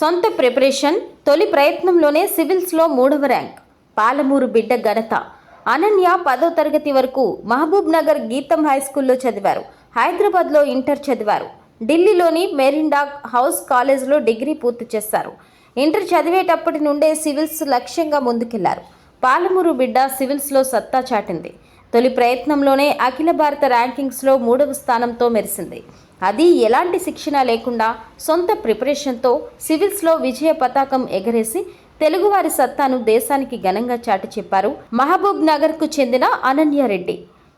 సొంత ప్రిపరేషన్, తొలి ప్రయత్నంలోనే సివిల్స్లో 3వ ర్యాంక్. పాలమూరు బిడ్డ ఘనత. అనన్య 10వ తరగతి వరకు మహబూబ్ నగర్ గీతం హై స్కూల్లో చదివారు. హైదరాబాద్లో ఇంటర్ చదివారు. ఢిల్లీలోని మెరిండా హౌస్ కాలేజ్లో డిగ్రీ పూర్తి చేశారు. ఇంటర్ చదివేటప్పటి నుండే సివిల్స్ లక్ష్యంగా ముందుకెళ్లారు. పాలమూరు బిడ్డ సివిల్స్లో సత్తా చాటింది. తొలి ప్రయత్నంలోనే అఖిల భారత ర్యాంకింగ్స్లో 3వ స్థానంతో మెరిసింది. అది ఎలాంటి శిక్షణ లేకుండా సొంత ప్రిపరేషన్తో సివిల్స్లో విజయ పతాకం ఎగరేసి తెలుగువారి సత్తాను దేశానికి ఘనంగా చాటి చెప్పారు మహబూబ్ నగర్కు చెందిన అనన్య రెడ్డి.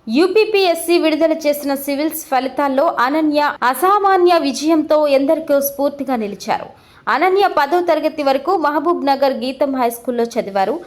యూపీపీఎస్సీ విడుదల చేసిన సివిల్స్ ఫలితాల్లో అనన్య అసామాన్య విజయంతో ఎందరికో స్ఫూర్తిగా నిలిచారు. అనన్య 10వ తరగతి వరకు మహబూబ్ నగర్ గీతం హై స్కూల్లో చదివారు.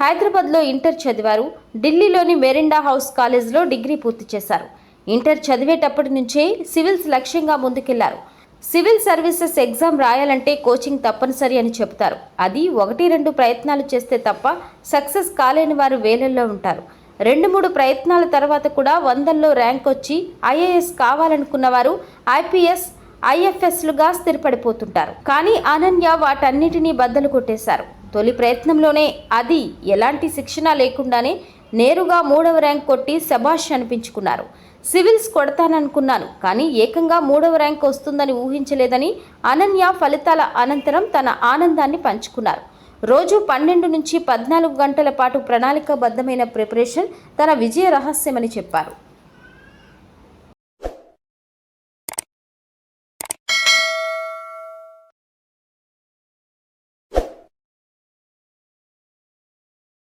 హైదరాబాద్లో ఇంటర్ చదివారు. ఢిల్లీలోని మెరిండా హౌస్ కాలేజ్లో డిగ్రీ పూర్తి చేశారు. ఇంటర్ చదివేటప్పటి నుంచే సివిల్స్ లక్ష్యంగా ముందుకెళ్లారు. సివిల్ సర్వీసెస్ ఎగ్జామ్ రాయాలంటే కోచింగ్ తప్పనిసరి అని చెబుతారు. అది 1-2 ప్రయత్నాలు చేస్తే తప్ప సక్సెస్ కాలేని వారు వేలల్లో ఉంటారు. 2-3 ప్రయత్నాల తర్వాత కూడా 100ల్లో ర్యాంక్ వచ్చి ఐఏఎస్ కావాలనుకున్న వారు ఐపీఎస్, ఐఎఫ్ఎస్లుగా స్థిరపడిపోతుంటారు. కానీ అనన్య వాటన్నిటినీ బద్దలు కొట్టేశారు. తొలి ప్రయత్నంలోనే, అది ఎలాంటి శిక్షణ లేకుండానే నేరుగా 3వ ర్యాంక్ కొట్టి శబాష్ అనిపించుకున్నారు. సివిల్స్ కొడతాననుకున్నాను, కానీ ఏకంగా 3వ ర్యాంక్ వస్తుందని ఊహించలేదని అనన్య ఫలితాల అనంతరం తన ఆనందాన్ని పంచుకున్నారు. రోజు 12 నుంచి 14 గంటల పాటు ప్రణాళికాబద్ధమైన ప్రిపరేషన్ తన విజయ రహస్యమని చెప్పారు.